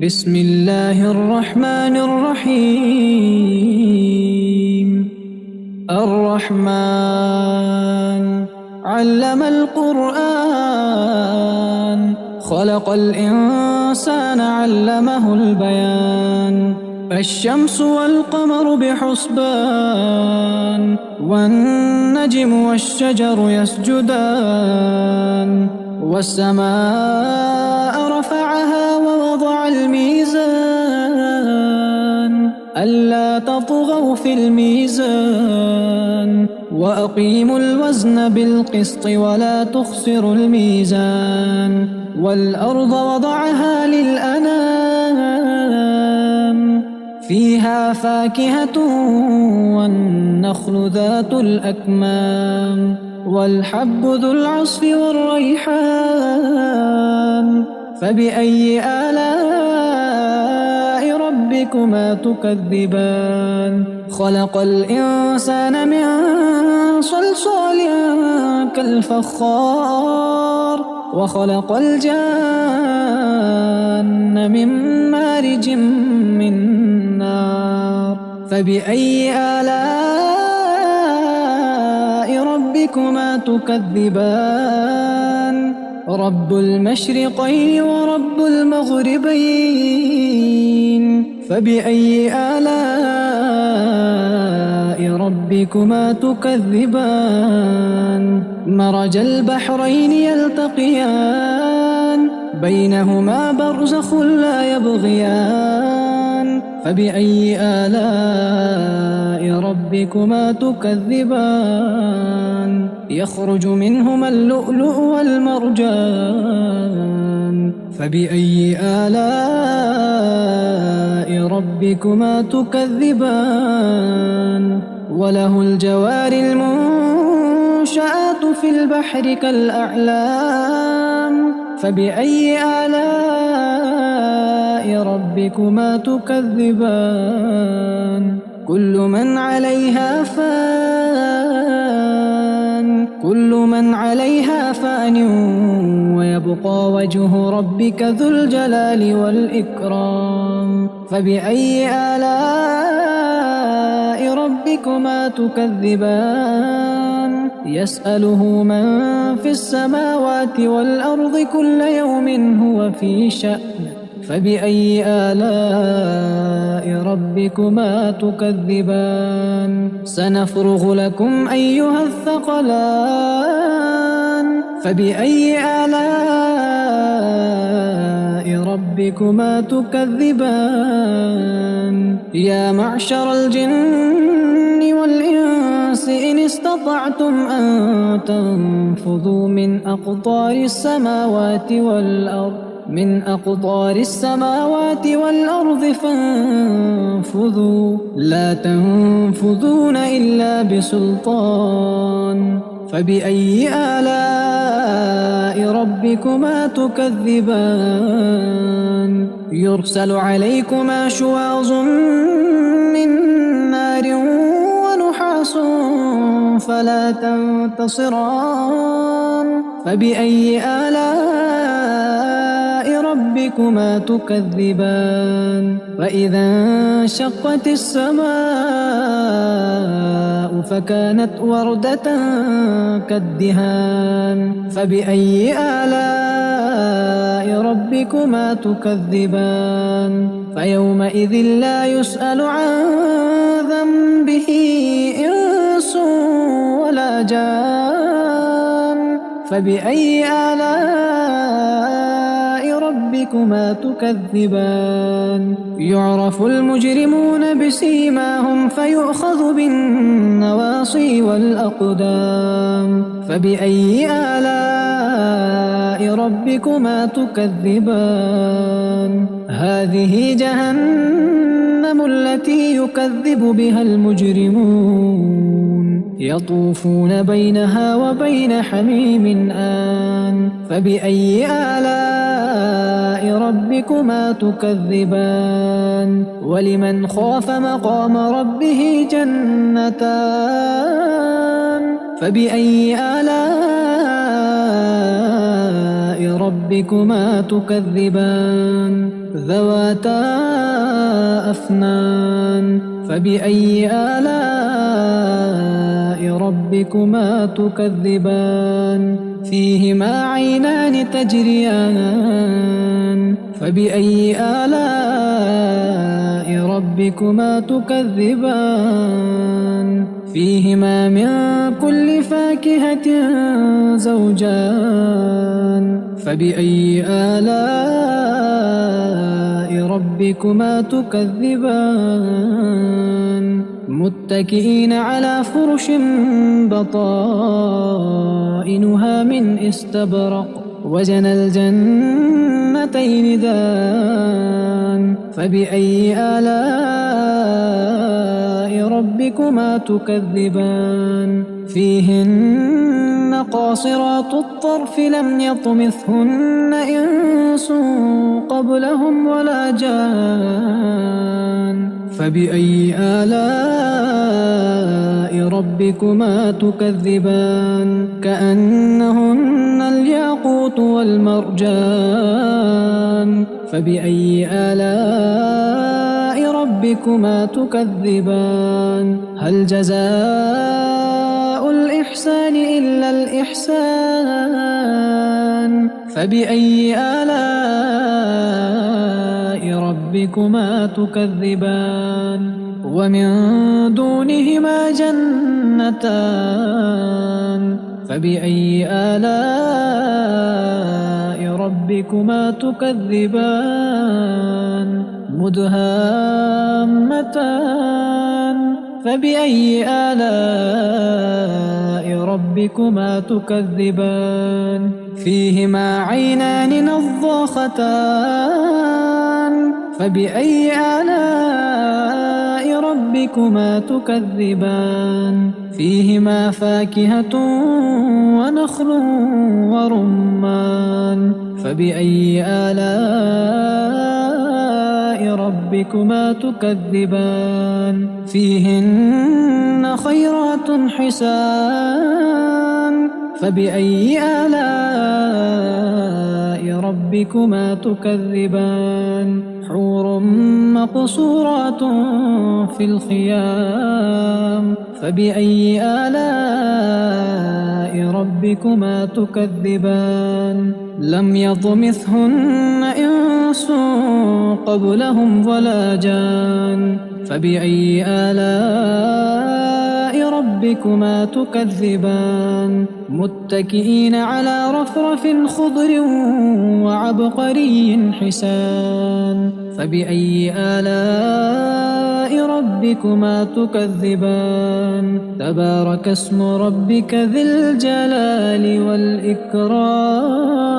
بسم الله الرحمن الرحيم. الرحمن علم القرآن، خلق الإنسان علمه البيان. الشمس والقمر بحسبان، والنجم والشجر يسجدان. والسماء رفعها ووضع الميزان، ألا تطغوا في الميزان. وأقيموا الوزن بالقسط ولا تخسروا الميزان. والأرض وضعها للأنام، فيها فاكهة والنخل ذات الأكمام، والحب ذو العصف والريحان. فبأي آلاء ربكما تكذبان؟ خلق الإنسان من صلصال كالفخار، وخلق الجان من مارج من نار. فبأي آلاء ربكما تكذبان؟ رب المشرقين ورب المغربين. فبأي آلاء ربكما تكذبان؟ مرج البحرين يلتقيان، بينهما برزخ لا يبغيان. فبأي آلاء ربكما تكذبان؟ يخرج منهما اللؤلؤ والمرجان. فبأي آلاء ربكما تكذبان؟ وله الجوار المنشآت في البحر كالأعلام. فبأي آلاء ربكما تكذبان؟ كل من عليها فان، كل من عليها فان، ويبقى وجه ربك ذو الجلال والإكرام. فبأي آلاء ربكما تكذبان؟ يسأله من في السماوات والأرض كل يوم هو في شأن. فبأي آلاء ربكما تكذبان؟ سنفرغ لكم أيها الثقلان. فبأي آلاء ربكما تكذبان؟ يا معشر الجن والإنس إن استطعتم أن تنفذوا من أقطار السماوات والأرض فانفذوا، لا تنفذون إلا بسلطان. فبأي آلاء ربكما تكذبان؟ يرسل عليكما شواظ من نار ونحاس فلا تنتصران. فبأي آلاء ربكما تكذبان؟ فإذا انشقت السماء فكانت وردة كالدهان. فبأي آلاء ربكما تكذبان؟ فيومئذ لا يسأل عن ذنبه إنس ولا جان. فبأي آلاء ربكما تكذبان؟ يعرف المجرمون بسيماهم فيؤخذ بالنواصي والأقدام. فبأي آلاء ربكما تكذبان؟ هذه جهنم التي يكذب بها المجرمون، يطوفون بينها وبين حميم آن. فبأي آلاء ربكما تكذبان؟ ولمن خاف مقام ربه جنتان. فبأي آلاء ربكما تكذبان؟ ذواتا أفنان فبأي آلاء ربكما تكذبان فيهما عينان تجريان فبأي آلاء ربكما تكذبان فيهما من كل فاكهة زوجان فبأي آلاء ربكما تكذبان متكئين على فرش بطائنها من استبرق وجنى الجنتين دان فبأي آلاء ربكما تكذبان فيهن قاصرات الطرف لم يطمثهن إنس قبلهم ولا جان فبأي آلاء ربكما تكذبان كأنهن الياقوت والمرجان فبأي آلاء ربكما تكذبان هل جزاء الإحسان إلا الإحسان فبأي آلاء ربكما تكذبان ومن دونهما جنتان فبأي آلاء ربكما تكذبان مدهامتان فبأي آلاء ربكما تكذبان فيهما عينان نضاختان فبأي آلاء ربكما تكذبان فيهما فاكهة ونخل ورمان فبأي آلاء ربكما تكذبان فيهن خيرات حسان فبأي آلاء ربكما تكذبان حور مقصورات في الخيام فبأي آلاء ربكما تكذبان لم يطمثهن إنس قبلهم ولا جان فبأي آلاء ربكما تكذبان متكئين على رفرف خضر وعبقري حسان فبأي آلاء ربكما تكذبان تبارك اسم ربك ذي الجلال والإكرام